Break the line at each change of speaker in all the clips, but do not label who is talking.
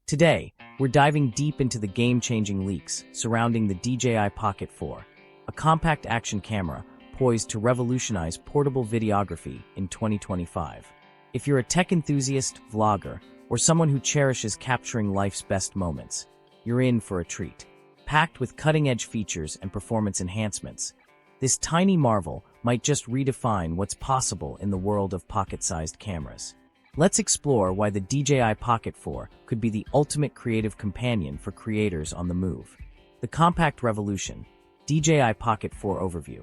Today, we're diving deep into the game-changing leaks surrounding the DJI Pocket 4, a compact action camera poised to revolutionize portable videography in 2025. If you're a tech enthusiast, vlogger, or someone who cherishes capturing life's best moments, you're in for a treat. Packed with cutting-edge features and performance enhancements, this tiny marvel might just redefine what's possible in the world of pocket-sized cameras. Let's explore why the DJI Pocket 4 could be the ultimate creative companion for creators on the move. The Compact Revolution. DJI Pocket 4 Overview.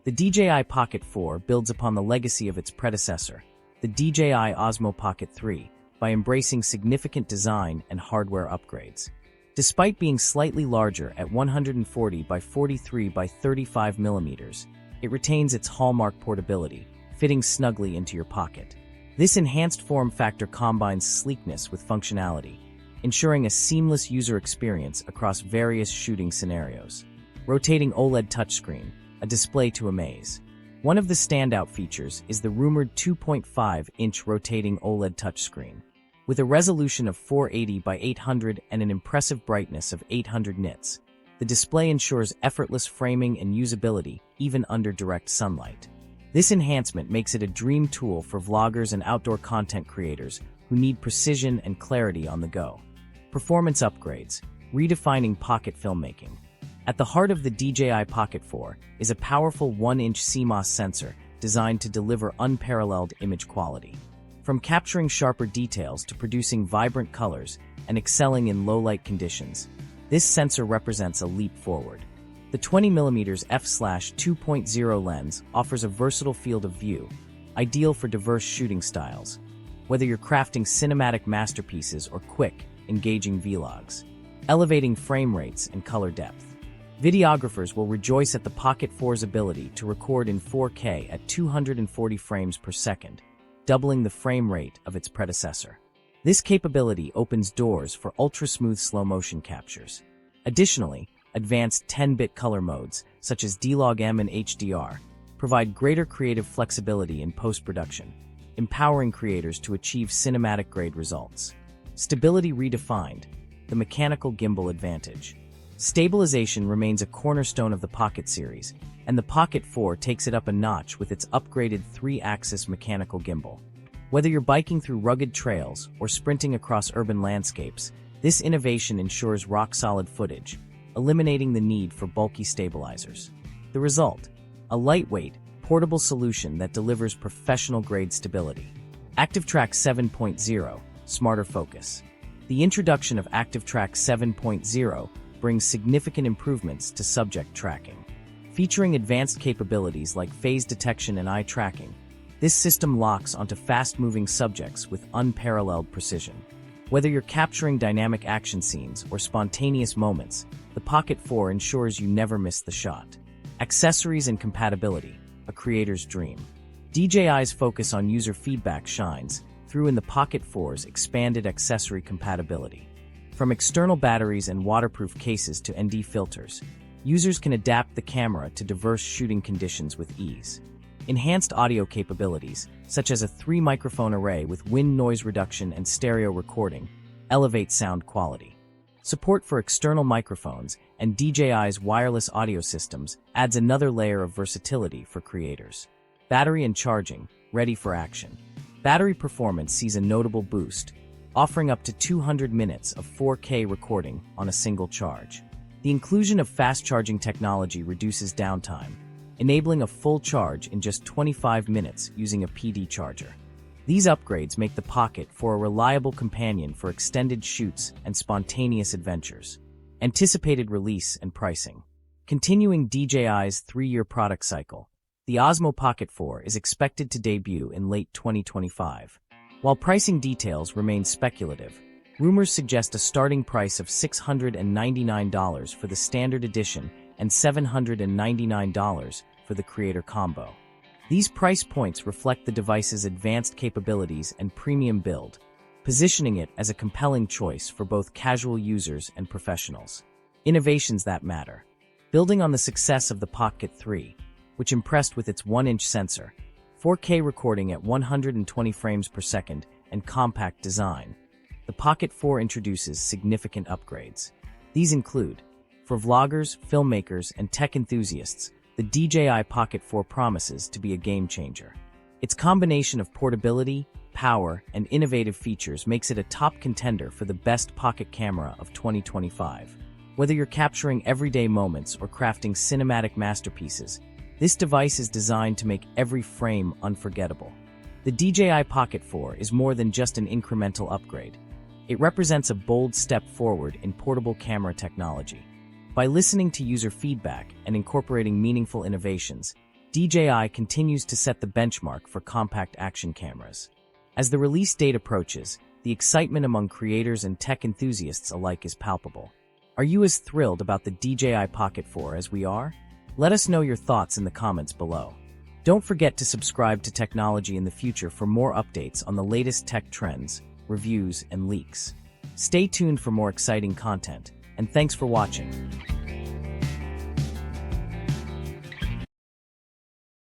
The DJI Pocket 4 builds upon the legacy of its predecessor, the DJI Osmo Pocket 3, by embracing significant design and hardware upgrades. Despite being slightly larger at 140 by 43 by 35 millimeters, it retains its hallmark portability, fitting snugly into your pocket. This enhanced form factor combines sleekness with functionality, ensuring a seamless user experience across various shooting scenarios. Rotating OLED touchscreen, a display to amaze. One of the standout features is the rumored 2.5-inch rotating OLED touchscreen. With a resolution of 480 by 800 and an impressive brightness of 800 nits, the display ensures effortless framing and usability even under direct sunlight. This enhancement makes it a dream tool for vloggers and outdoor content creators who need precision and clarity on the go. Performance upgrades, redefining pocket filmmaking. At the heart of the DJI Pocket 4 is a powerful 1-inch CMOS sensor designed to deliver unparalleled image quality. From capturing sharper details to producing vibrant colors and excelling in low-light conditions, this sensor represents a leap forward. The 20mm f/2.0 lens offers a versatile field of view, ideal for diverse shooting styles, whether you're crafting cinematic masterpieces or quick, engaging vlogs, elevating frame rates and color depth. Videographers will rejoice at the Pocket 4's ability to record in 4K at 240 frames per second, doubling the frame rate of its predecessor. This capability opens doors for ultra-smooth slow-motion captures. Additionally, advanced 10-bit color modes, such as D-Log-M and HDR, provide greater creative flexibility in post-production, empowering creators to achieve cinematic-grade results. Stability redefined, the mechanical gimbal advantage. Stabilization remains a cornerstone of the Pocket series, and the Pocket 4 takes it up a notch with its upgraded 3-axis mechanical gimbal. Whether you're biking through rugged trails or sprinting across urban landscapes, this innovation ensures rock-solid footage, eliminating the need for bulky stabilizers. The result: a lightweight, portable solution that delivers professional-grade stability. ActiveTrack 7.0 Smarter Focus. The introduction of ActiveTrack 7.0 brings significant improvements to subject tracking. Featuring advanced capabilities like phase detection and eye tracking, this system locks onto fast-moving subjects with unparalleled precision. Whether you're capturing dynamic action scenes or spontaneous moments, the Pocket 4 ensures you never miss the shot. Accessories and compatibility, a creator's dream. DJI's focus on user feedback shines through in the Pocket 4's expanded accessory compatibility. From external batteries and waterproof cases to ND filters, users can adapt the camera to diverse shooting conditions with ease. Enhanced audio capabilities, such as a 3-microphone array with wind noise reduction and stereo recording, elevate sound quality. Support for external microphones and DJI's wireless audio systems adds another layer of versatility for creators. Battery and charging, ready for action. Battery performance sees a notable boost, offering up to 200 minutes of 4K recording on a single charge. The inclusion of fast-charging technology reduces downtime, enabling a full charge in just 25 minutes using a PD charger. These upgrades make the Pocket 4 a reliable companion for extended shoots and spontaneous adventures. Anticipated release and pricing. Continuing DJI's 3-year product cycle, the Osmo Pocket 4 is expected to debut in late 2025. While pricing details remain speculative, rumors suggest a starting price of $699 for the standard edition and $799 for the creator combo. These price points reflect the device's advanced capabilities and premium build, positioning it as a compelling choice for both casual users and professionals. Innovations that matter. Building on the success of the Pocket 3, which impressed with its 1-inch sensor, 4K recording at 120 frames per second, and compact design, the Pocket 4 introduces significant upgrades. These include, for vloggers, filmmakers, and tech enthusiasts, the DJI Pocket 4 promises to be a game changer. Its combination of portability, power, and innovative features makes it a top contender for the best pocket camera of 2025. Whether you're capturing everyday moments or crafting cinematic masterpieces, this device is designed to make every frame unforgettable. The DJI Pocket 4 is more than just an incremental upgrade. It represents a bold step forward in portable camera technology. By listening to user feedback and incorporating meaningful innovations, DJI continues to set the benchmark for compact action cameras. As the release date approaches, the excitement among creators and tech enthusiasts alike is palpable. Are you as thrilled about the DJI Pocket 4 as we are? Let us know your thoughts in the comments below. Don't forget to subscribe to Technology in the Future for more updates on the latest tech trends, reviews, and leaks. Stay tuned for more exciting content, and thanks for watching.